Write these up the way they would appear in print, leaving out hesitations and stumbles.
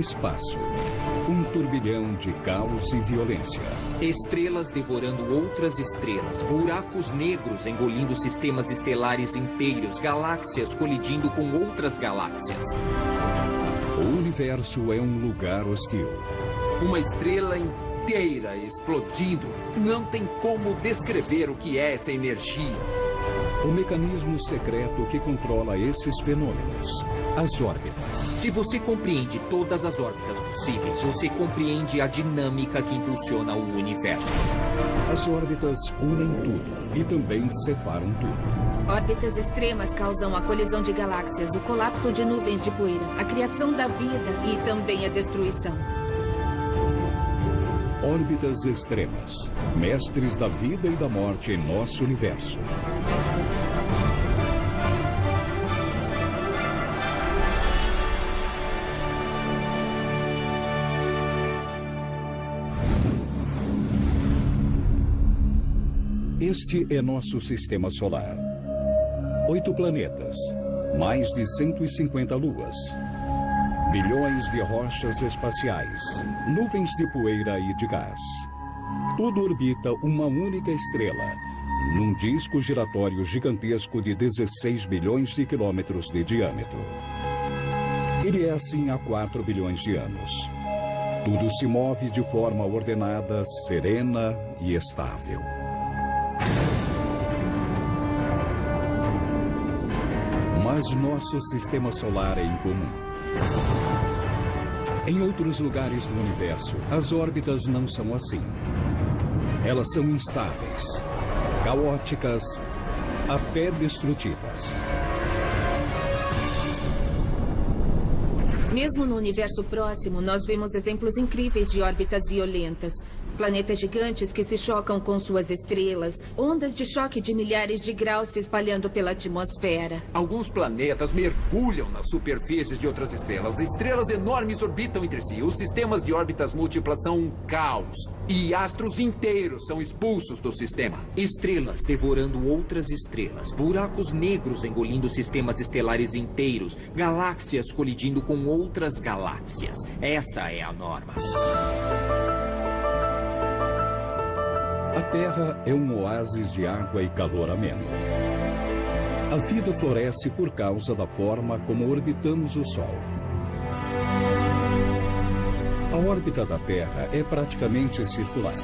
espaço. Um turbilhão de caos e violência. Estrelas devorando outras estrelas, buracos negros engolindo sistemas estelares inteiros, galáxias colidindo com outras galáxias. O universo é um lugar hostil. Uma estrela inteira explodindo. Não tem como descrever o que é essa energia. O mecanismo secreto que controla esses fenômenos. As órbitas. Se você compreende todas as órbitas possíveis, você compreende a dinâmica que impulsiona o universo. As órbitas unem tudo e também separam tudo. Órbitas extremas causam a colisão de galáxias, o colapso de nuvens de poeira, a criação da vida e também a destruição. Órbitas extremas, mestres da vida e da morte em nosso universo. Este é nosso sistema solar. 8 planetas, mais de 150 luas, bilhões de rochas espaciais, nuvens de poeira e de gás. Tudo orbita uma única estrela, num disco giratório gigantesco de 16 bilhões de quilômetros de diâmetro. Ele é assim há 4 bilhões de anos. Tudo se move de forma ordenada, serena e estável. Mas nosso sistema solar é incomum. Em outros lugares do universo, as órbitas não são assim. Elas são instáveis, caóticas, até destrutivas. Mesmo no universo próximo, nós vemos exemplos incríveis de órbitas violentas. Planetas gigantes que se chocam com suas estrelas, ondas de choque de milhares de graus se espalhando pela atmosfera. Alguns planetas mergulham nas superfícies de outras estrelas. Estrelas enormes orbitam entre si. Os sistemas de órbitas múltiplas são um caos. E astros inteiros são expulsos do sistema. Estrelas devorando outras estrelas, buracos negros engolindo sistemas estelares inteiros, galáxias colidindo com outras galáxias. Essa é a norma. A Terra é um oásis de água e calor ameno. A vida floresce por causa da forma como orbitamos o Sol. A órbita da Terra é praticamente circular.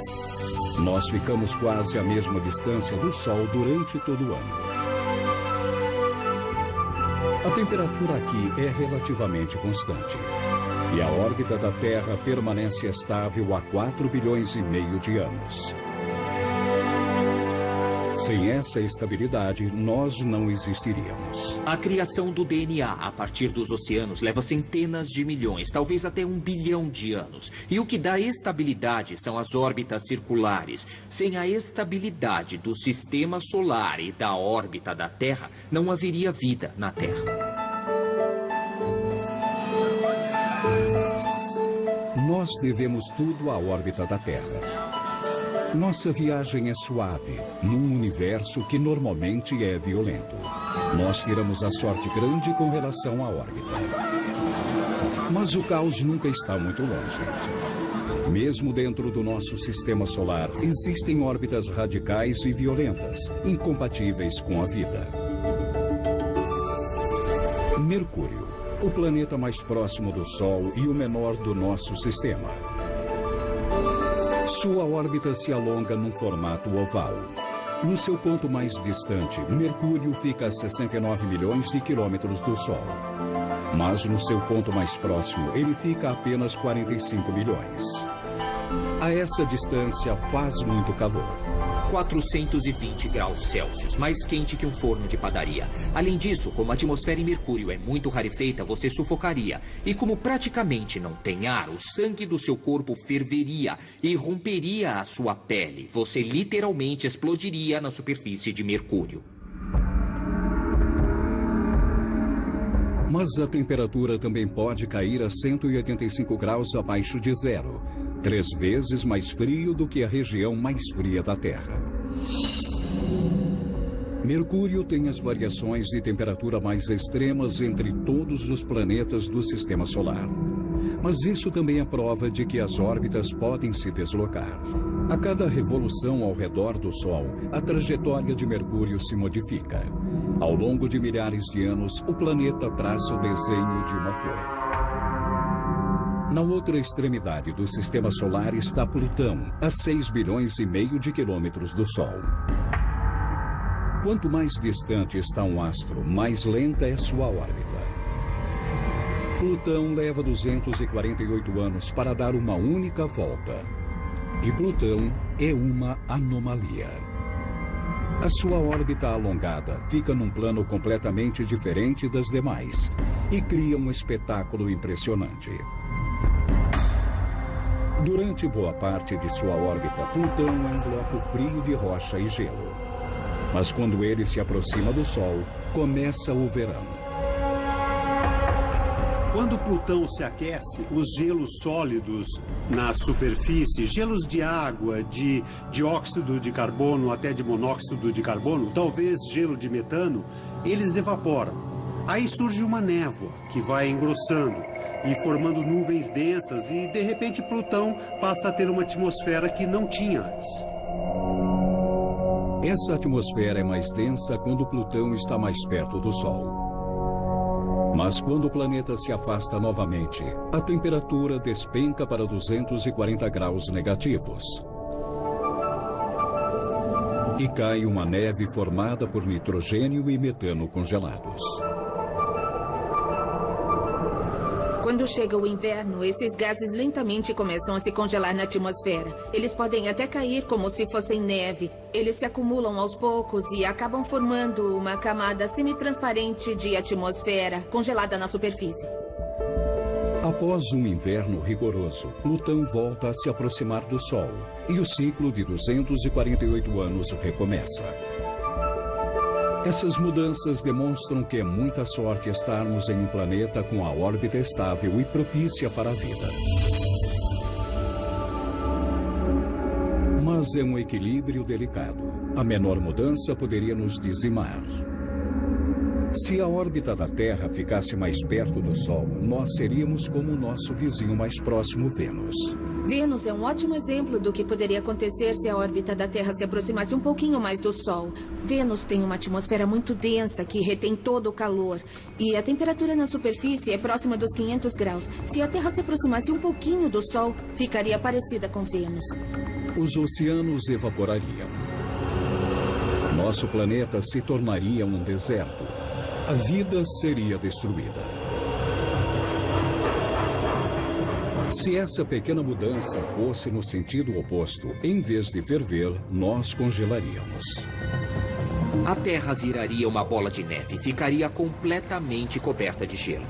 Nós ficamos quase à mesma distância do Sol durante todo o ano. A temperatura aqui é relativamente constante. E a órbita da Terra permanece estável há 4 bilhões e meio de anos. Sem essa estabilidade, nós não existiríamos. A criação do DNA a partir dos oceanos leva centenas de milhões, talvez até 1 bilhão de anos. E o que dá estabilidade são as órbitas circulares. Sem a estabilidade do sistema solar e da órbita da Terra, não haveria vida na Terra. Nós devemos tudo à órbita da Terra. Nossa viagem é suave, num universo que normalmente é violento. Nós tiramos a sorte grande com relação à órbita. Mas o caos nunca está muito longe. Mesmo dentro do nosso sistema solar, existem órbitas radicais e violentas, incompatíveis com a vida. Mercúrio, o planeta mais próximo do Sol e o menor do nosso sistema. Sua órbita se alonga num formato oval. No seu ponto mais distante, Mercúrio fica a 69 milhões de quilômetros do Sol. Mas no seu ponto mais próximo, ele fica a apenas 45 milhões. A essa distância faz muito calor. 420 graus Celsius, mais quente que um forno de padaria. Além disso, como a atmosfera em Mercúrio é muito rarefeita, você sufocaria. E como praticamente não tem ar, o sangue do seu corpo ferveria e romperia a sua pele. Você literalmente explodiria na superfície de Mercúrio. Mas a temperatura também pode cair a 185 graus abaixo de zero, 3 vezes mais frio do que a região mais fria da Terra. Mercúrio tem as variações de temperatura mais extremas entre todos os planetas do Sistema Solar. Mas isso também é prova de que as órbitas podem se deslocar. A cada revolução ao redor do Sol, a trajetória de Mercúrio se modifica. Ao longo de milhares de anos, o planeta traça o desenho de uma flor. Na outra extremidade do Sistema Solar está Plutão, a 6 bilhões e meio de quilômetros do Sol. Quanto mais distante está um astro, mais lenta é sua órbita. Plutão leva 248 anos para dar uma única volta. E Plutão é uma anomalia. A sua órbita alongada fica num plano completamente diferente das demais e cria um espetáculo impressionante. Durante boa parte de sua órbita, Plutão é um bloco frio de rocha e gelo. Mas quando ele se aproxima do Sol, começa o verão. Quando Plutão se aquece, os gelos sólidos na superfície, gelos de água, de dióxido de carbono até de monóxido de carbono, talvez gelo de metano, eles evaporam. Aí surge uma névoa que vai engrossando e formando nuvens densas e, de repente, Plutão passa a ter uma atmosfera que não tinha antes. Essa atmosfera é mais densa quando Plutão está mais perto do Sol. Mas quando o planeta se afasta novamente, a temperatura despenca para 240 graus negativos. E cai uma neve formada por nitrogênio e metano congelados. Quando chega o inverno, esses gases lentamente começam a se congelar na atmosfera. Eles podem até cair como se fossem neve. Eles se acumulam aos poucos e acabam formando uma camada semi-transparente de atmosfera congelada na superfície. Após um inverno rigoroso, Plutão volta a se aproximar do Sol e o ciclo de 248 anos recomeça. Essas mudanças demonstram que é muita sorte estarmos em um planeta com a órbita estável e propícia para a vida. Mas é um equilíbrio delicado. A menor mudança poderia nos dizimar. Se a órbita da Terra ficasse mais perto do Sol, nós seríamos como o nosso vizinho mais próximo, Vênus. Vênus é um ótimo exemplo do que poderia acontecer se a órbita da Terra se aproximasse um pouquinho mais do Sol. Vênus tem uma atmosfera muito densa que retém todo o calor. E a temperatura na superfície é próxima dos 500 graus. Se a Terra se aproximasse um pouquinho do Sol, ficaria parecida com Vênus. Os oceanos evaporariam. Nosso planeta se tornaria um deserto. A vida seria destruída. Se essa pequena mudança fosse no sentido oposto, em vez de ferver, nós congelaríamos. A Terra viraria uma bola de neve, ficaria completamente coberta de gelo.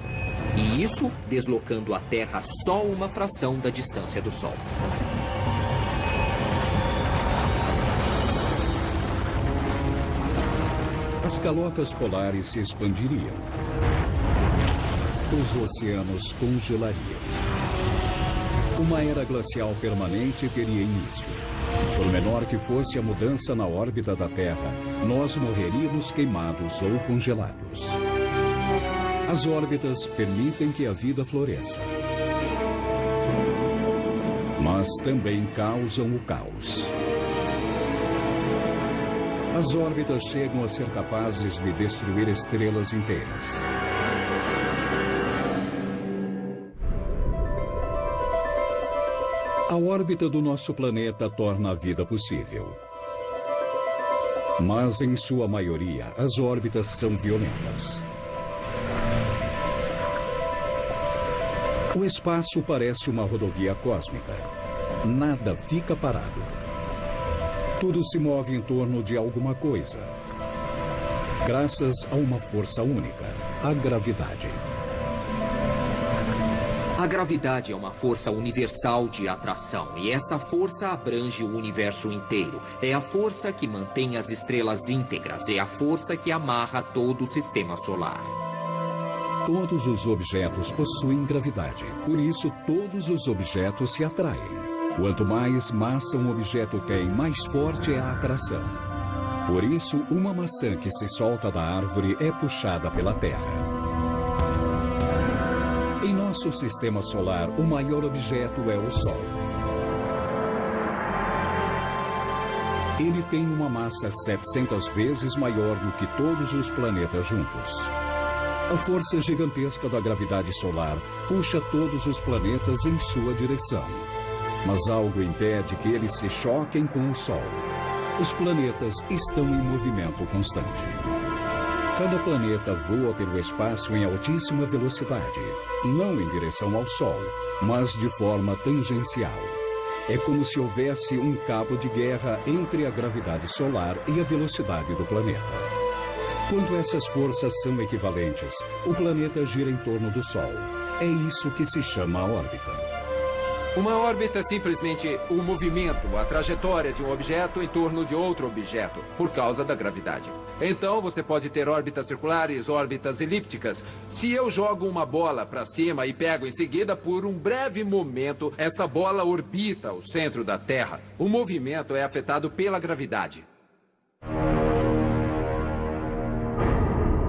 E isso deslocando a Terra só uma fração da distância do Sol. As calotas polares se expandiriam. Os oceanos congelariam. Uma era glacial permanente teria início. Por menor que fosse a mudança na órbita da Terra, nós morreríamos queimados ou congelados. As órbitas permitem que a vida floresça. Mas também causam o caos. As órbitas chegam a ser capazes de destruir estrelas inteiras. A órbita do nosso planeta torna a vida possível. Mas, em sua maioria, as órbitas são violentas. O espaço parece uma rodovia cósmica. Nada fica parado. Tudo se move em torno de alguma coisa. Graças a uma força única, a gravidade. A gravidade é uma força universal de atração e essa força abrange o universo inteiro. É a força que mantém as estrelas íntegras, é a força que amarra todo o sistema solar. Todos os objetos possuem gravidade, por isso todos os objetos se atraem. Quanto mais massa um objeto tem, mais forte é a atração. Por isso, uma maçã que se solta da árvore é puxada pela terra. Em nosso sistema solar, o maior objeto é o Sol. Ele tem uma massa 700 vezes maior do que todos os planetas juntos. A força gigantesca da gravidade solar puxa todos os planetas em sua direção. Mas algo impede que eles se choquem com o Sol. Os planetas estão em movimento constante. Cada planeta voa pelo espaço em altíssima velocidade, não em direção ao Sol, mas de forma tangencial. É como se houvesse um cabo de guerra entre a gravidade solar e a velocidade do planeta. Quando essas forças são equivalentes, o planeta gira em torno do Sol. É isso que se chama órbita. Uma órbita é simplesmente o movimento, a trajetória de um objeto em torno de outro objeto, por causa da gravidade. Então, você pode ter órbitas circulares, órbitas elípticas. Se eu jogo uma bola para cima e pego em seguida, por um breve momento, essa bola orbita o centro da Terra. O movimento é afetado pela gravidade.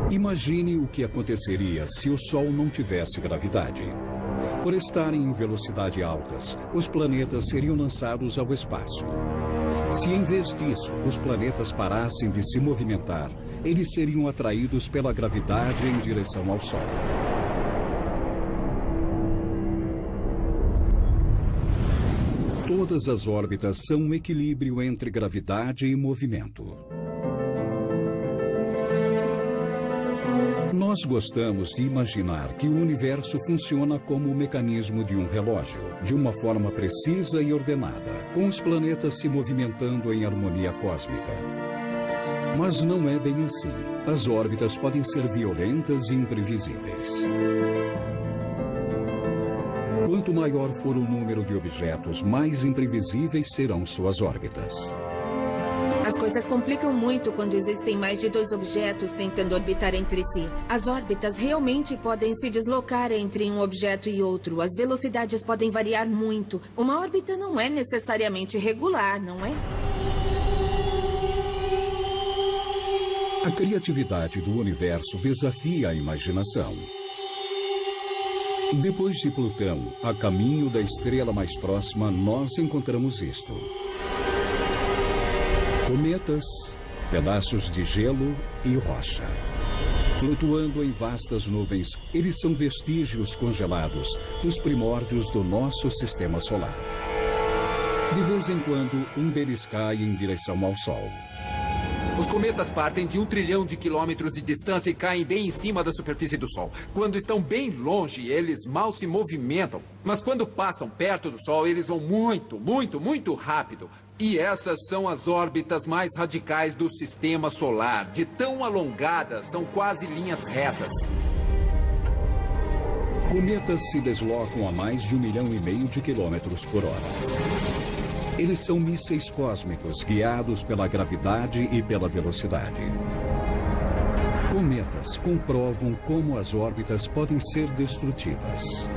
Imagine o que aconteceria se o Sol não tivesse gravidade. Por estarem em velocidade altas, os planetas seriam lançados ao espaço. Se em vez disso, os planetas parassem de se movimentar, eles seriam atraídos pela gravidade em direção ao Sol. Todas as órbitas são um equilíbrio entre gravidade e movimento. Nós gostamos de imaginar que o universo funciona como o mecanismo de um relógio, de uma forma precisa e ordenada, com os planetas se movimentando em harmonia cósmica. Mas não é bem assim. As órbitas podem ser violentas e imprevisíveis. Quanto maior for o número de objetos, mais imprevisíveis serão suas órbitas. As coisas complicam muito quando existem mais de 2 objetos tentando orbitar entre si. As órbitas realmente podem se deslocar entre um objeto e outro. As velocidades podem variar muito. Uma órbita não é necessariamente regular, não é? A criatividade do universo desafia a imaginação. Depois de Plutão, a caminho da estrela mais próxima, nós encontramos isto. Cometas, pedaços de gelo e rocha. Flutuando em vastas nuvens, eles são vestígios congelados dos primórdios do nosso sistema solar. De vez em quando, um deles cai em direção ao Sol. Os cometas partem de 1 trilhão de quilômetros de distância e caem bem em cima da superfície do Sol. Quando estão bem longe, eles mal se movimentam. Mas quando passam perto do Sol, eles vão muito, muito, muito rápido. E essas são as órbitas mais radicais do sistema solar. De tão alongadas, são quase linhas retas. Cometas se deslocam a mais de 1,5 milhão de quilômetros por hora. Eles são mísseis cósmicos guiados pela gravidade e pela velocidade. Cometas comprovam como as órbitas podem ser destrutivas.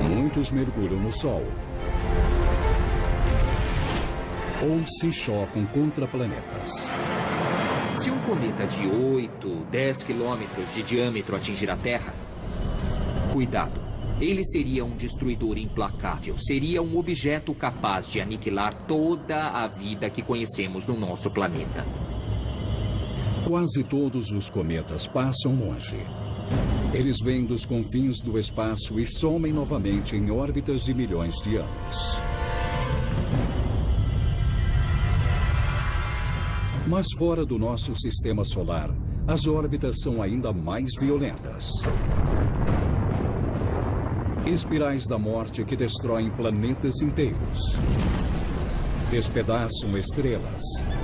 Muitos mergulham no Sol ou se chocam contra planetas. Se um cometa de 8, 10 quilômetros de diâmetro atingir a Terra, cuidado, ele seria um destruidor implacável. Seria um objeto capaz de aniquilar toda a vida que conhecemos no nosso planeta. Quase todos os cometas passam longe. Eles vêm dos confins do espaço e somem novamente em órbitas de milhões de anos. Mas fora do nosso sistema solar, as órbitas são ainda mais violentas. Espirais da morte que destroem planetas inteiros. Despedaçam estrelas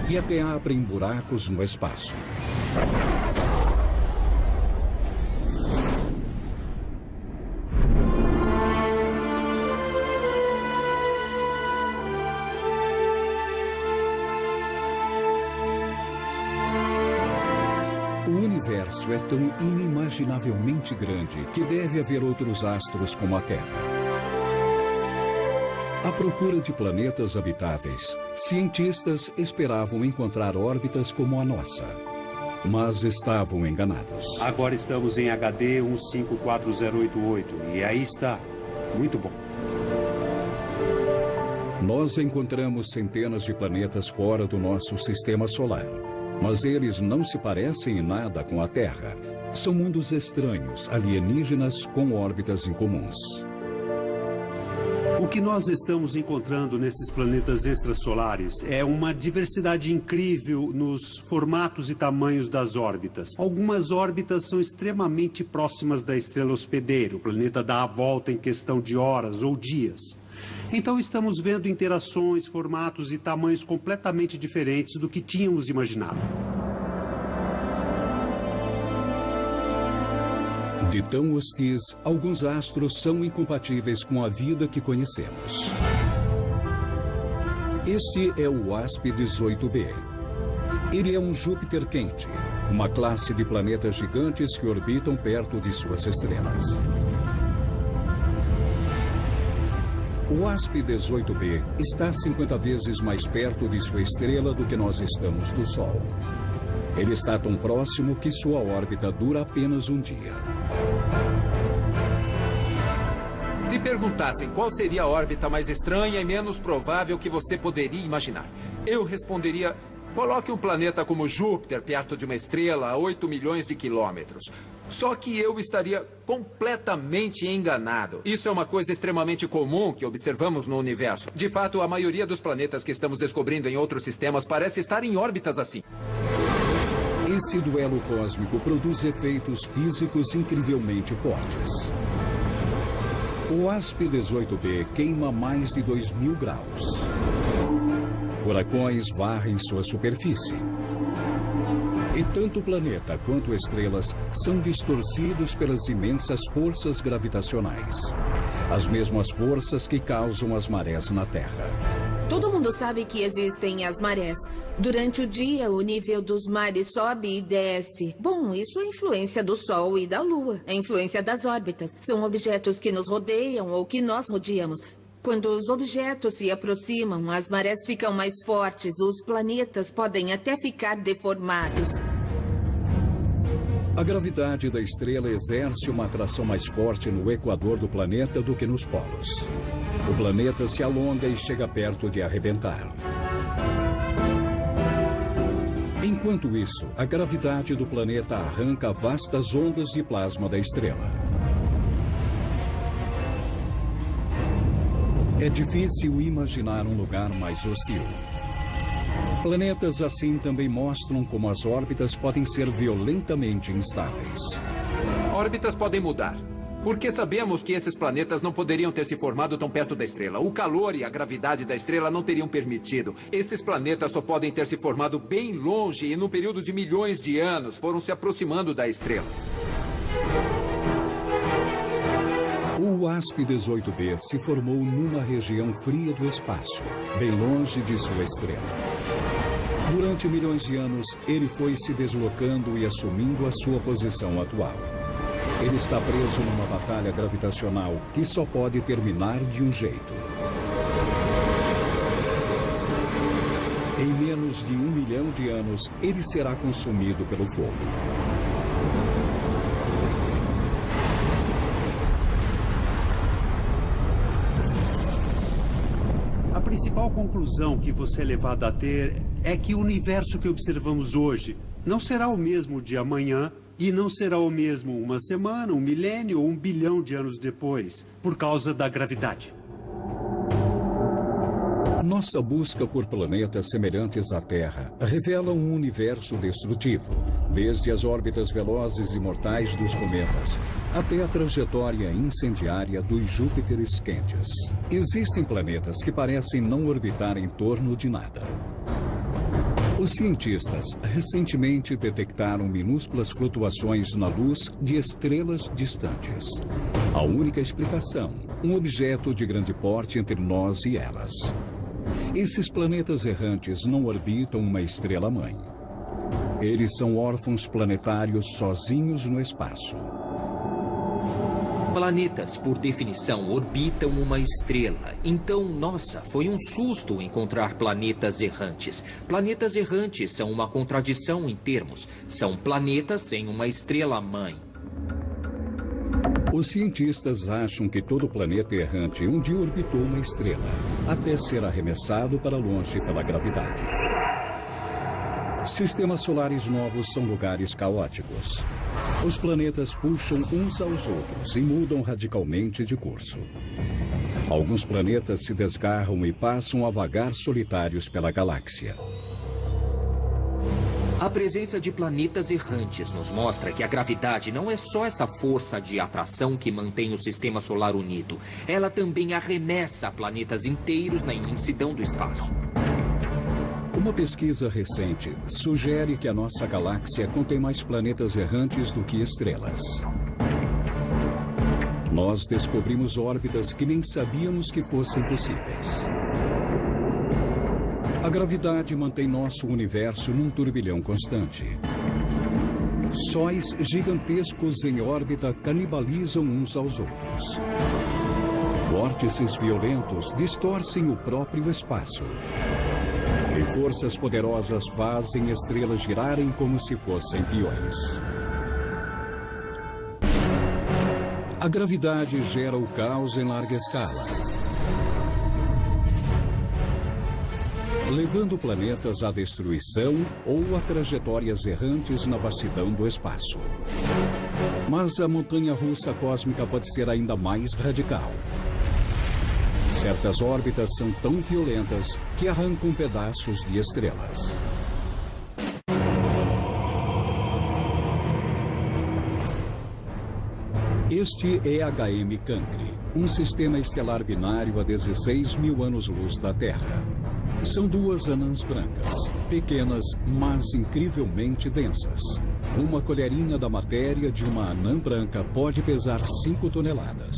e até abrem buracos no espaço. O universo é tão inimaginavelmente grande que deve haver outros astros como a Terra. À procura de planetas habitáveis, cientistas esperavam encontrar órbitas como a nossa. Mas estavam enganados. Agora estamos em HD 154088 e aí está. Muito bom. Nós encontramos centenas de planetas fora do nosso sistema solar, mas eles não se parecem em nada com a Terra. São mundos estranhos, alienígenas com órbitas incomuns. O que nós estamos encontrando nesses planetas extrasolares é uma diversidade incrível nos formatos e tamanhos das órbitas. Algumas órbitas são extremamente próximas da estrela hospedeira. O planeta dá a volta em questão de horas ou dias. Então estamos vendo interações, formatos e tamanhos completamente diferentes do que tínhamos imaginado. De tão hostis, alguns astros são incompatíveis com a vida que conhecemos. Este é o WASP-18b. Ele é um Júpiter quente, uma classe de planetas gigantes que orbitam perto de suas estrelas. O WASP-18b está 50 vezes mais perto de sua estrela do que nós estamos do Sol. Ele está tão próximo que sua órbita dura apenas um dia. Se perguntassem qual seria a órbita mais estranha e menos provável que você poderia imaginar, eu responderia: coloque um planeta como Júpiter perto de uma estrela a 8 milhões de quilômetros. Só que eu estaria completamente enganado. Isso é uma coisa extremamente comum que observamos no universo. De fato, a maioria dos planetas que estamos descobrindo em outros sistemas parece estar em órbitas assim. Esse duelo cósmico produz efeitos físicos incrivelmente fortes. O WASP-18b queima mais de 2000 graus. Furacões varrem sua superfície. E tanto o planeta quanto estrelas são distorcidos pelas imensas forças gravitacionais. As mesmas forças que causam as marés na Terra. Todo mundo sabe que existem as marés. Durante o dia, o nível dos mares sobe e desce. Bom, isso é influência do Sol e da Lua. É influência das órbitas. São objetos que nos rodeiam ou que nós rodeamos. Quando os objetos se aproximam, as marés ficam mais fortes. Os planetas podem até ficar deformados. A gravidade da estrela exerce uma atração mais forte no equador do planeta do que nos polos. O planeta se alonga e chega perto de arrebentar. Enquanto isso, a gravidade do planeta arranca vastas ondas de plasma da estrela. É difícil imaginar um lugar mais hostil. Planetas assim também mostram como as órbitas podem ser violentamente instáveis. Órbitas podem mudar, porque sabemos que esses planetas não poderiam ter se formado tão perto da estrela. O calor e a gravidade da estrela não teriam permitido. Esses planetas só podem ter se formado bem longe e, num período de milhões de anos, foram se aproximando da estrela. O WASP-18b se formou numa região fria do espaço, bem longe de sua estrela. Durante milhões de anos, ele foi se deslocando e assumindo a sua posição atual. Ele está preso numa batalha gravitacional que só pode terminar de um jeito. Em menos de 1 milhão de anos, ele será consumido pelo fogo. A principal conclusão que você é levado a ter é que o universo que observamos hoje não será o mesmo de amanhã e não será o mesmo uma semana, 1 milênio ou 1 bilhão de anos depois, por causa da gravidade. Nossa busca por planetas semelhantes à Terra revela um universo destrutivo, desde as órbitas velozes e mortais dos cometas até a trajetória incendiária dos Júpiteres quentes. Existem planetas que parecem não orbitar em torno de nada. Os cientistas recentemente detectaram minúsculas flutuações na luz de estrelas distantes. A única explicação, um objeto de grande porte entre nós e elas. Esses planetas errantes não orbitam uma estrela-mãe. Eles são órfãos planetários sozinhos no espaço. Planetas, por definição, orbitam uma estrela. Então, nossa, foi um susto encontrar planetas errantes. Planetas errantes são uma contradição em termos. São planetas sem uma estrela-mãe. Os cientistas acham que todo planeta errante um dia orbitou uma estrela, até ser arremessado para longe pela gravidade. Sistemas solares novos são lugares caóticos. Os planetas puxam uns aos outros e mudam radicalmente de curso. Alguns planetas se desgarram e passam a vagar solitários pela galáxia. A presença de planetas errantes nos mostra que a gravidade não é só essa força de atração que mantém o sistema solar unido. Ela também arremessa planetas inteiros na imensidão do espaço. Uma pesquisa recente sugere que a nossa galáxia contém mais planetas errantes do que estrelas. Nós descobrimos órbitas que nem sabíamos que fossem possíveis. A gravidade mantém nosso universo num turbilhão constante. Sóis gigantescos em órbita canibalizam uns aos outros. Vórtices violentos distorcem o próprio espaço. E forças poderosas fazem estrelas girarem como se fossem peões. A gravidade gera o caos em larga escala, levando planetas à destruição ou a trajetórias errantes na vastidão do espaço. Mas a montanha-russa cósmica pode ser ainda mais radical. Certas órbitas são tão violentas que arrancam pedaços de estrelas. Este é HM Cancri, um sistema estelar binário a 16 mil anos-luz da Terra. São duas anãs brancas, pequenas, mas incrivelmente densas. Uma colherinha da matéria de uma anã branca pode pesar 5 toneladas.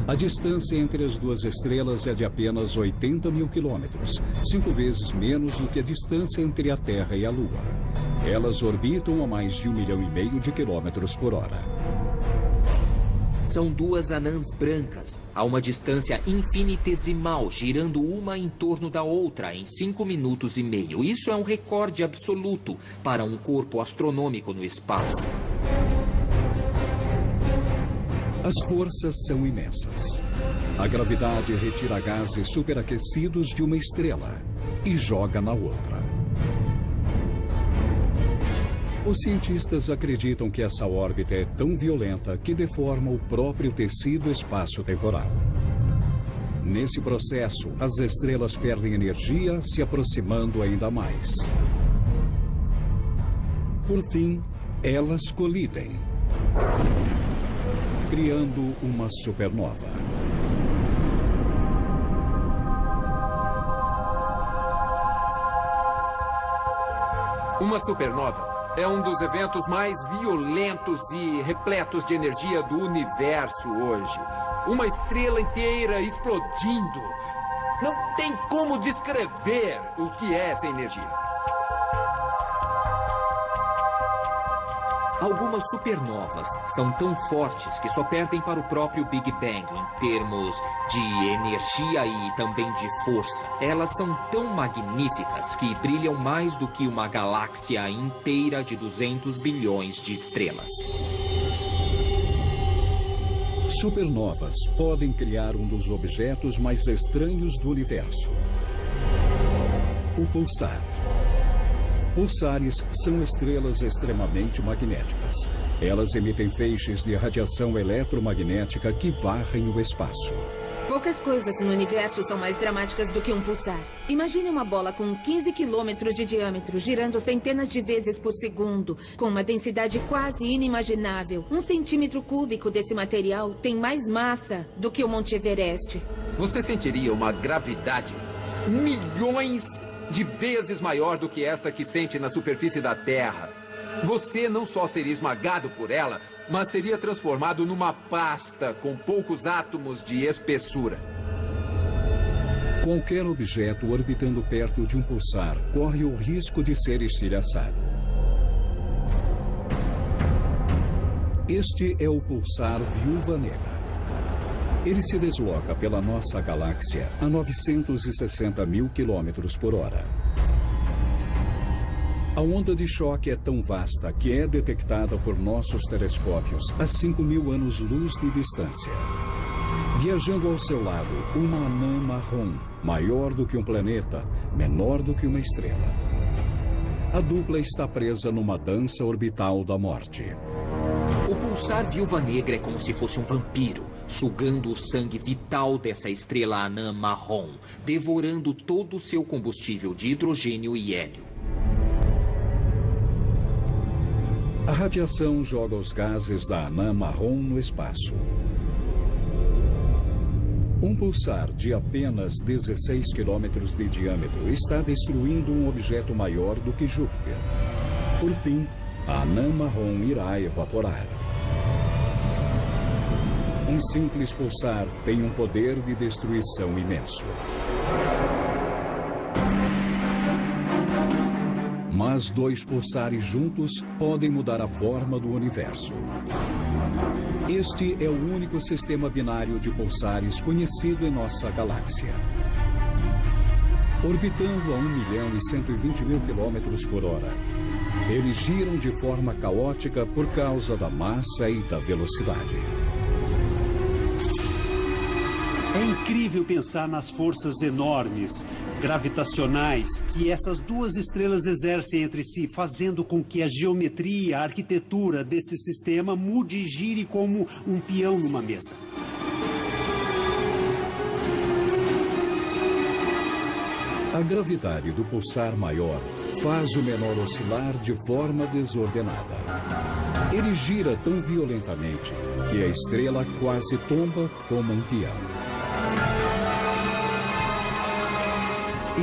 A distância entre as duas estrelas é de apenas 80 mil quilômetros, 5 vezes menos do que a distância entre a Terra e a Lua. Elas orbitam a mais de 1,5 milhão de quilômetros por hora. São duas anãs brancas, a uma distância infinitesimal, girando uma em torno da outra em 5 minutos e meio. Isso é um recorde absoluto para um corpo astronômico no espaço. As forças são imensas. A gravidade retira gases superaquecidos de uma estrela e joga na outra. Os cientistas acreditam que essa órbita é tão violenta que deforma o próprio tecido espaço-temporal. Nesse processo, as estrelas perdem energia, se aproximando ainda mais. Por fim, elas colidem, criando uma supernova. Uma supernova é um dos eventos mais violentos e repletos de energia do universo hoje. Uma estrela inteira explodindo. Não tem como descrever o que é essa energia. Algumas supernovas são tão fortes que só perdem para o próprio Big Bang em termos de energia e também de força. Elas são tão magníficas que brilham mais do que uma galáxia inteira de 200 bilhões de estrelas. Supernovas podem criar um dos objetos mais estranhos do universo: o pulsar. Pulsares são estrelas extremamente magnéticas. Elas emitem feixes de radiação eletromagnética que varrem o espaço. Poucas coisas no universo são mais dramáticas do que um pulsar. Imagine uma bola com 15 quilômetros de diâmetro, girando centenas de vezes por segundo, com uma densidade quase inimaginável. 1 centímetro cúbico desse material tem mais massa do que o Monte Everest. Você sentiria uma gravidade milhões de vezes maior do que esta que sente na superfície da Terra. Você não só seria esmagado por ela, mas seria transformado numa pasta com poucos átomos de espessura. Qualquer objeto orbitando perto de um pulsar corre o risco de ser estilhaçado. Este é o pulsar Viúva Negra. Ele se desloca pela nossa galáxia a 960 mil quilômetros por hora. A onda de choque é tão vasta que é detectada por nossos telescópios a 5.000 anos-luz de distância. Viajando ao seu lado, uma anã marrom, maior do que um planeta, menor do que uma estrela. A dupla está presa numa dança orbital da morte. O pulsar Viúva Negra é como se fosse um vampiro, sugando o sangue vital dessa estrela anã marrom, devorando todo o seu combustível de hidrogênio e hélio. A radiação joga os gases da anã marrom no espaço. Um pulsar de apenas 16 quilômetros de diâmetro está destruindo um objeto maior do que Júpiter. Por fim, a anã marrom irá evaporar. Um simples pulsar tem um poder de destruição imenso. Mas 2 pulsares juntos podem mudar a forma do universo. Este é o único sistema binário de pulsares conhecido em nossa galáxia. Orbitando a 1.120.000 quilômetros por hora, eles giram de forma caótica por causa da massa e da velocidade. É incrível pensar nas forças enormes, gravitacionais, que essas duas estrelas exercem entre si, fazendo com que a geometria, a arquitetura desse sistema mude e gire como um peão numa mesa. A gravidade do pulsar maior faz o menor oscilar de forma desordenada. Ele gira tão violentamente que a estrela quase tomba como um peão.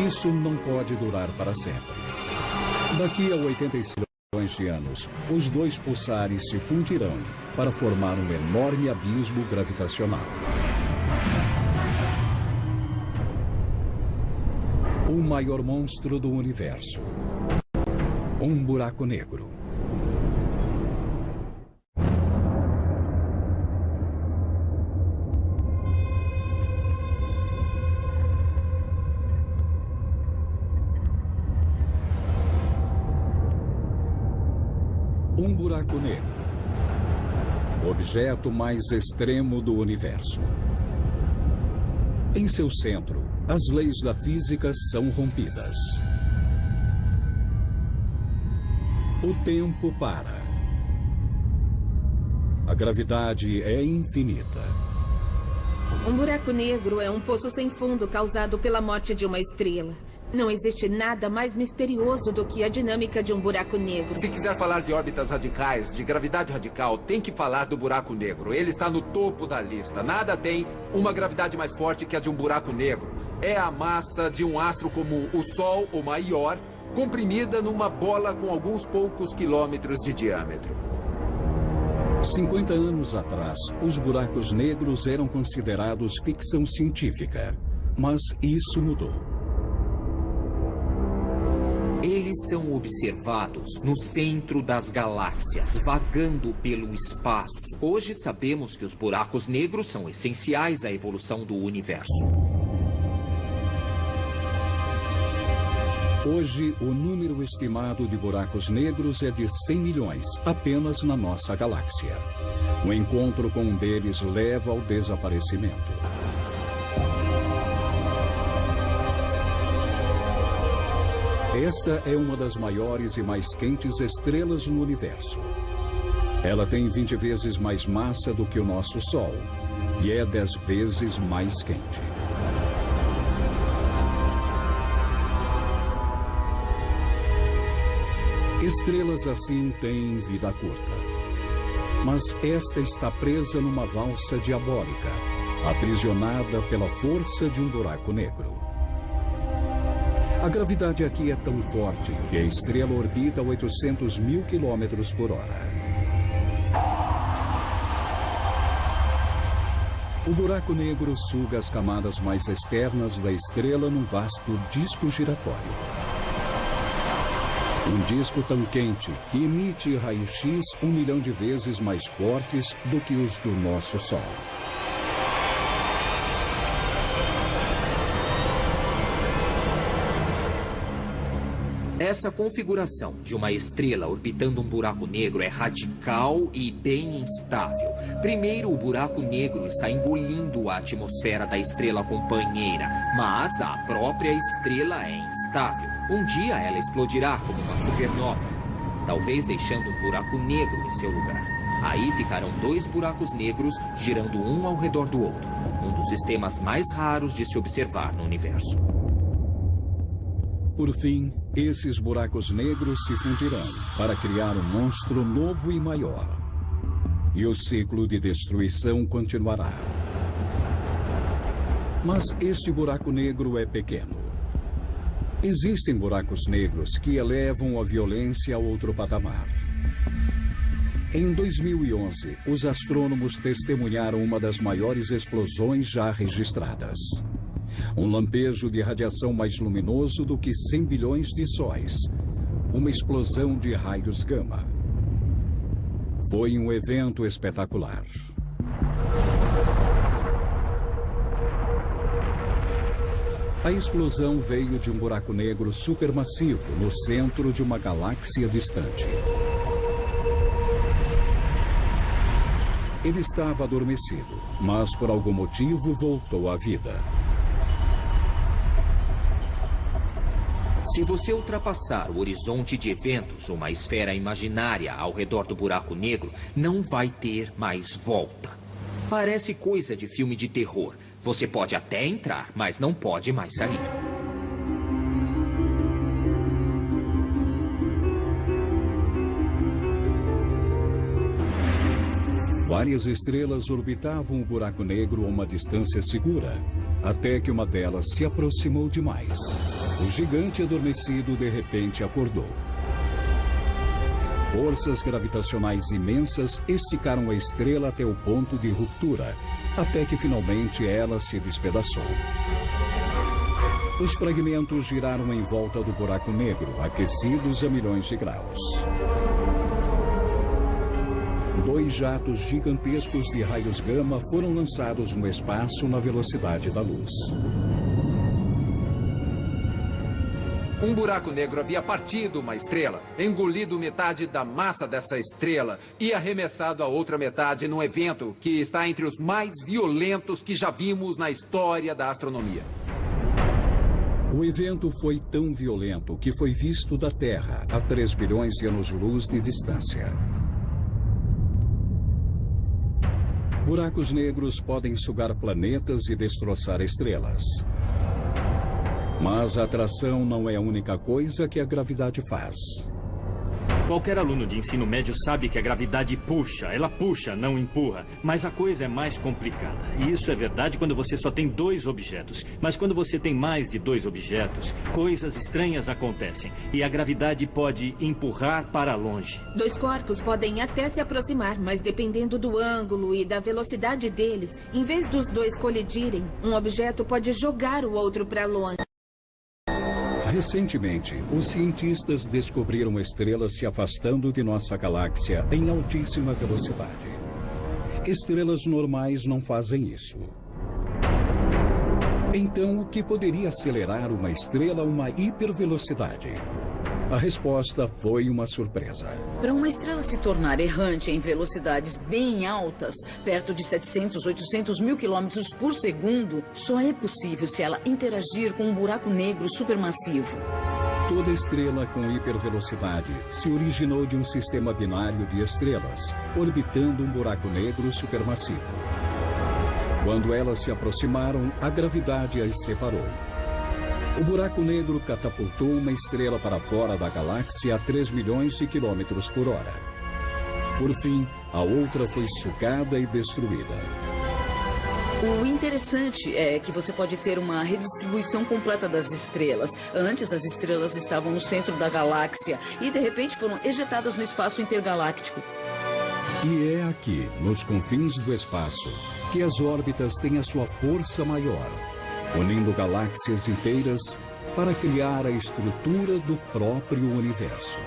Isso não pode durar para sempre. Daqui a 86 milhões de anos, os 2 pulsares se fundirão para formar um enorme abismo gravitacional. O maior monstro do universo. Um buraco negro. Um buraco negro. O objeto mais extremo do universo. Em seu centro, as leis da física são rompidas. O tempo para. A gravidade é infinita. Um buraco negro é um poço sem fundo causado pela morte de uma estrela. Não existe nada mais misterioso do que a dinâmica de um buraco negro. Se quiser falar de órbitas radicais, de gravidade radical, tem que falar do buraco negro. Ele está no topo da lista. Nada tem uma gravidade mais forte que a de um buraco negro. É a massa de um astro como o Sol ou maior, comprimida numa bola com alguns poucos quilômetros de diâmetro. 50 anos atrás, os buracos negros eram considerados ficção científica. Mas isso mudou. Eles são observados no centro das galáxias, vagando pelo espaço. Hoje sabemos que os buracos negros são essenciais à evolução do universo. Hoje, o número estimado de buracos negros é de 100 milhões, apenas na nossa galáxia. O encontro com um deles leva ao desaparecimento. Esta é uma das maiores e mais quentes estrelas no universo. Ela tem 20 vezes mais massa do que o nosso Sol e é 10 vezes mais quente. Estrelas assim têm vida curta. Mas esta está presa numa valsa diabólica, aprisionada pela força de um buraco negro. A gravidade aqui é tão forte que a estrela orbita a 800 mil quilômetros por hora. O buraco negro suga as camadas mais externas da estrela num vasto disco giratório. Um disco tão quente que emite raios-x 1 milhão de vezes mais fortes do que os do nosso Sol. Essa configuração de uma estrela orbitando um buraco negro é radical e bem instável. Primeiro, o buraco negro está engolindo a atmosfera da estrela companheira, mas a própria estrela é instável. Um dia ela explodirá como uma supernova, talvez deixando um buraco negro em seu lugar. Aí ficarão dois buracos negros girando um ao redor do outro, um dos sistemas mais raros de se observar no universo. Por fim, esses buracos negros se fundirão para criar um monstro novo e maior. E o ciclo de destruição continuará. Mas este buraco negro é pequeno. Existem buracos negros que elevam a violência a outro patamar. Em 2011, os astrônomos testemunharam uma das maiores explosões já registradas. Um lampejo de radiação mais luminoso do que 100 bilhões de sóis. Uma explosão de raios gama. Foi um evento espetacular. A explosão veio de um buraco negro supermassivo no centro de uma galáxia distante. Ele estava adormecido, mas por algum motivo voltou à vida. Se você ultrapassar o horizonte de eventos, uma esfera imaginária ao redor do buraco negro, não vai ter mais volta. Parece coisa de filme de terror. Você pode até entrar, mas não pode mais sair. Várias estrelas orbitavam o buraco negro a uma distância segura, até que uma delas se aproximou demais. O gigante adormecido de repente acordou. Forças gravitacionais imensas esticaram a estrela até o ponto de ruptura, até que finalmente ela se despedaçou. Os fragmentos giraram em volta do buraco negro, aquecidos a milhões de graus. Dois jatos gigantescos de raios gama foram lançados no espaço na velocidade da luz. Um buraco negro havia partido uma estrela, engolido metade da massa dessa estrela e arremessado a outra metade num evento que está entre os mais violentos que já vimos na história da astronomia. O evento foi tão violento que foi visto da Terra a 3 bilhões de anos-luz de distância. Buracos negros podem sugar planetas e destroçar estrelas. Mas a atração não é a única coisa que a gravidade faz. Qualquer aluno de ensino médio sabe que a gravidade puxa. Ela puxa, não empurra. Mas a coisa é mais complicada. E isso é verdade quando você só tem 2 objetos. Mas quando você tem mais de 2 objetos, coisas estranhas acontecem. E a gravidade pode empurrar para longe. 2 corpos podem até se aproximar, mas dependendo do ângulo e da velocidade deles, em vez dos 2 colidirem, um objeto pode jogar o outro para longe. Recentemente, os cientistas descobriram estrelas se afastando de nossa galáxia em altíssima velocidade. Estrelas normais não fazem isso. Então, o que poderia acelerar uma estrela a uma hipervelocidade? A resposta foi uma surpresa. Para uma estrela se tornar errante em velocidades bem altas, perto de 700, 800 mil quilômetros por segundo, só é possível se ela interagir com um buraco negro supermassivo. Toda estrela com hipervelocidade se originou de um sistema binário de estrelas, orbitando um buraco negro supermassivo. Quando elas se aproximaram, a gravidade as separou. O buraco negro catapultou uma estrela para fora da galáxia a 3 milhões de quilômetros por hora. Por fim, a outra foi sugada e destruída. O interessante é que você pode ter uma redistribuição completa das estrelas. Antes, as estrelas estavam no centro da galáxia e, de repente, foram ejetadas no espaço intergaláctico. E é aqui, nos confins do espaço, que as órbitas têm a sua força maior, unindo galáxias inteiras para criar a estrutura do próprio universo.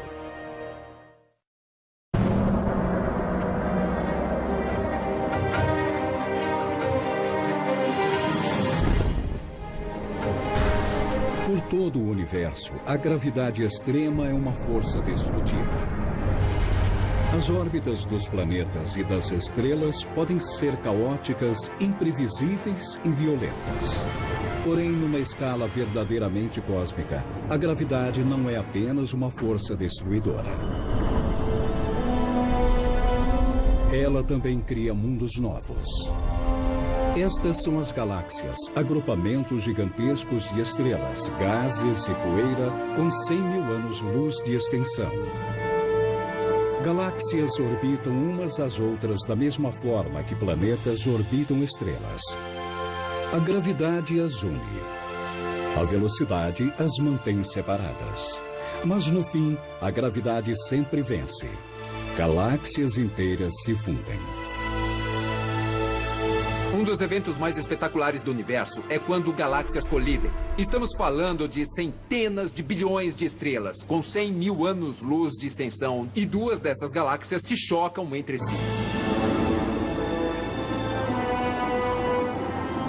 Por todo o universo, a gravidade extrema é uma força destrutiva. As órbitas dos planetas e das estrelas podem ser caóticas, imprevisíveis e violentas. Porém, numa escala verdadeiramente cósmica, a gravidade não é apenas uma força destruidora. Ela também cria mundos novos. Estas são as galáxias, agrupamentos gigantescos de estrelas, gases e poeira com 100 mil anos-luz de extensão. Galáxias orbitam umas às outras da mesma forma que planetas orbitam estrelas. A gravidade as une. A velocidade as mantém separadas. Mas no fim, a gravidade sempre vence. Galáxias inteiras se fundem. Um dos eventos mais espetaculares do universo é quando galáxias colidem. Estamos falando de centenas de bilhões de estrelas, com 100 mil anos-luz de extensão, e duas dessas galáxias se chocam entre si.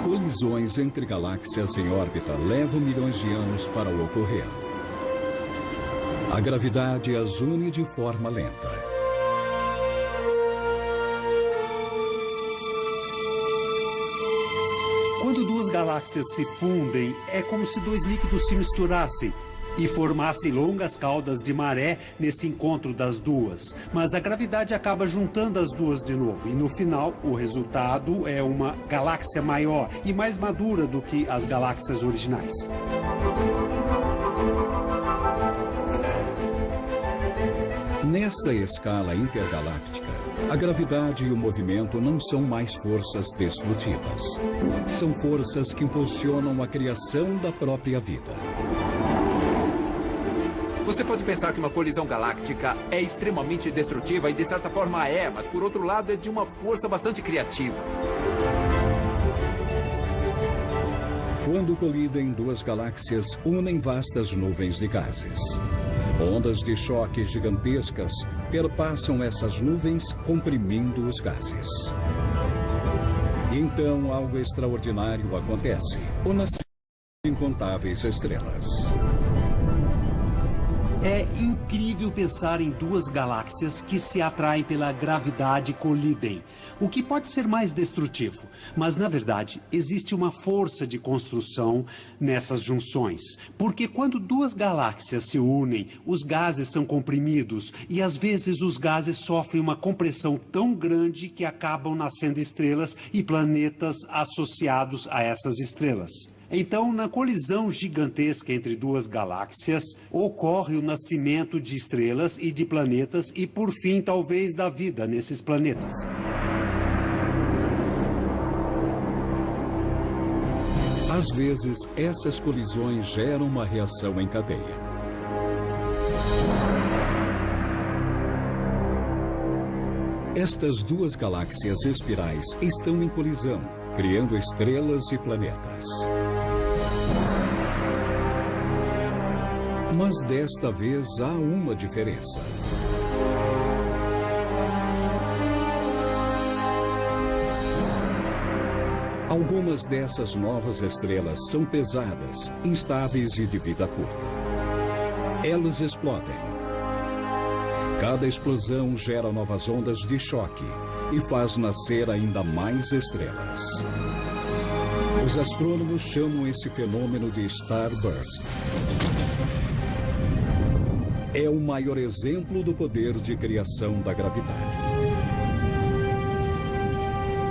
Colisões entre galáxias em órbita levam milhões de anos para ocorrer. A gravidade as une de forma lenta. Quando duas galáxias se fundem, é como se dois líquidos se misturassem e formassem longas caudas de maré nesse encontro das duas. Mas a gravidade acaba juntando as duas de novo. E no final, o resultado é uma galáxia maior e mais madura do que as galáxias originais. Nessa escala intergaláctica, a gravidade e o movimento não são mais forças destrutivas. São forças que impulsionam a criação da própria vida. Você pode pensar que uma colisão galáctica é extremamente destrutiva e de certa forma é, mas por outro lado é de uma força bastante criativa. Quando colidem, duas galáxias unem vastas nuvens de gases. Ondas de choque gigantescas perpassam essas nuvens, comprimindo os gases. Então, algo extraordinário acontece: o nascimento de incontáveis estrelas. É incrível pensar em duas galáxias que se atraem pela gravidade e colidem, o que pode ser mais destrutivo. Mas, na verdade, existe uma força de construção nessas junções. Porque quando duas galáxias se unem, os gases são comprimidos e, às vezes, os gases sofrem uma compressão tão grande que acabam nascendo estrelas e planetas associados a essas estrelas. Então, na colisão gigantesca entre duas galáxias, ocorre o nascimento de estrelas e de planetas e, por fim, talvez da vida nesses planetas. Às vezes, essas colisões geram uma reação em cadeia. Estas duas galáxias espirais estão em colisão, criando estrelas e planetas. Mas desta vez há uma diferença. Algumas dessas novas estrelas são pesadas, instáveis e de vida curta. Elas explodem. Cada explosão gera novas ondas de choque e faz nascer ainda mais estrelas. Os astrônomos chamam esse fenômeno de starburst. É o maior exemplo do poder de criação da gravidade.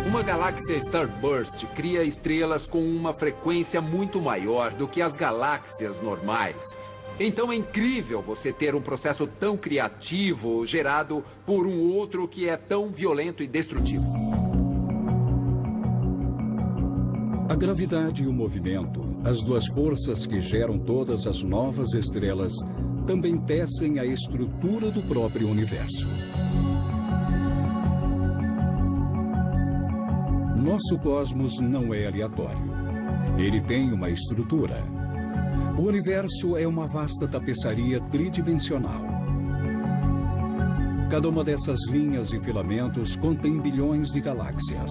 Uma galáxia starburst cria estrelas com uma frequência muito maior do que as galáxias normais. Então é incrível você ter um processo tão criativo gerado por um outro que é tão violento e destrutivo. A gravidade e o movimento, as duas forças que geram todas as novas estrelas, também tecem a estrutura do próprio universo. Nosso cosmos não é aleatório. Ele tem uma estrutura. O universo é uma vasta tapeçaria tridimensional. Cada uma dessas linhas e filamentos contém bilhões de galáxias.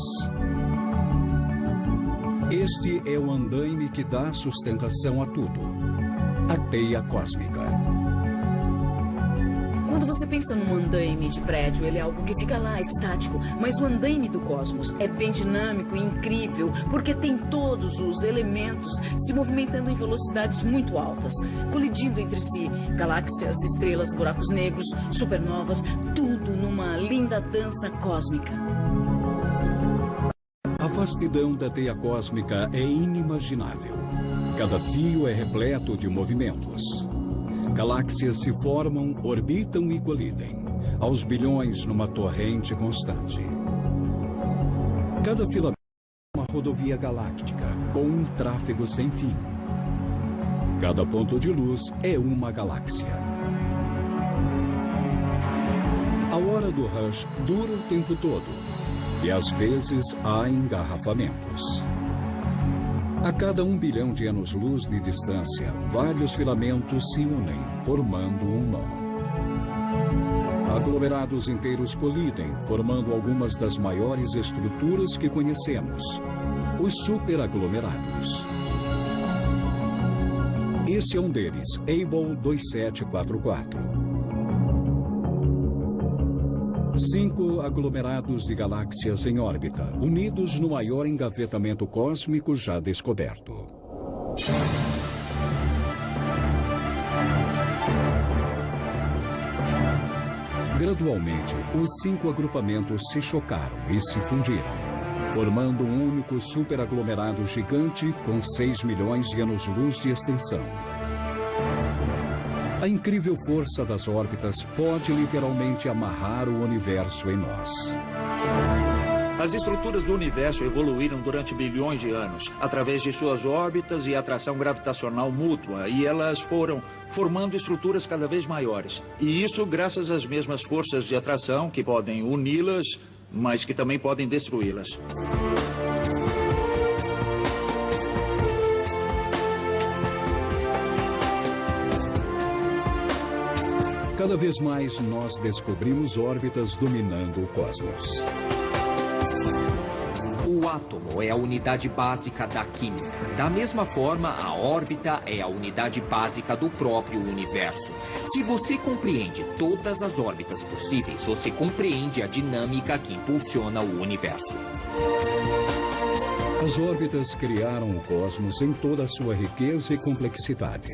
Este é o andaime que dá sustentação a tudo. a teia cósmica. Quando você pensa num andaime de prédio, ele é algo que fica lá, estático. Mas o andaime do cosmos é bem dinâmico e incrível, porque tem todos os elementos se movimentando em velocidades muito altas, colidindo entre si. Galáxias, estrelas, buracos negros, supernovas, tudo numa linda dança cósmica. A vastidão da teia cósmica é inimaginável. Cada fio é repleto de movimentos. Galáxias se formam, orbitam e colidem, aos bilhões numa torrente constante. Cada filamento é uma rodovia galáctica, com um tráfego sem fim. Cada ponto de luz é uma galáxia. A hora do rush dura o tempo todo, e às vezes há engarrafamentos. A cada 1 bilhão de anos-luz de distância, vários filamentos se unem, formando um nó. Aglomerados inteiros colidem, formando algumas das maiores estruturas que conhecemos, os superaglomerados. Esse é um deles, Able 2744. 5 aglomerados de galáxias em órbita, unidos no maior engavetamento cósmico já descoberto. Gradualmente, os 5 agrupamentos se chocaram e se fundiram, formando um único superaglomerado gigante com 6 milhões de anos-luz de extensão. A incrível força das órbitas pode literalmente amarrar o universo em nós. As estruturas do universo evoluíram durante bilhões de anos, através de suas órbitas e atração gravitacional mútua, e elas foram formando estruturas cada vez maiores. E isso graças às mesmas forças de atração que podem uni-las, mas que também podem destruí-las. Cada vez mais nós descobrimos órbitas dominando o cosmos. O átomo é a unidade básica da química. Da mesma forma, a órbita é a unidade básica do próprio universo. Se você compreende todas as órbitas possíveis, você compreende a dinâmica que impulsiona o universo. As órbitas criaram o cosmos em toda a sua riqueza e complexidade.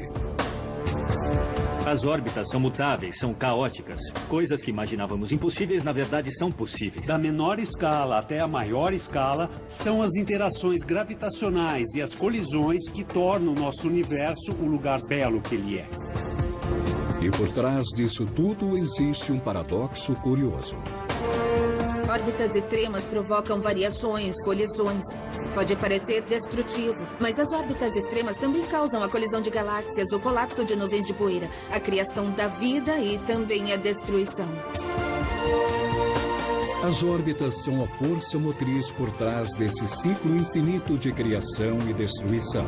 As órbitas são mutáveis, são caóticas. Coisas que imaginávamos impossíveis, na verdade, são possíveis. Da menor escala até a maior escala, são as interações gravitacionais e as colisões que tornam o nosso universo o lugar belo que ele é. E por trás disso tudo existe um paradoxo curioso. Órbitas extremas provocam variações, colisões. Pode parecer destrutivo, mas as órbitas extremas também causam a colisão de galáxias, o colapso de nuvens de poeira, a criação da vida e também a destruição. As órbitas são a força motriz por trás desse ciclo infinito de criação e destruição.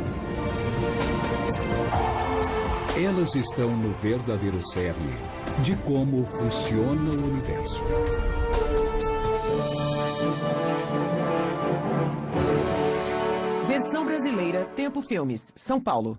Elas estão no verdadeiro cerne de como funciona o universo. Versão brasileira, Tempo Filmes, São Paulo.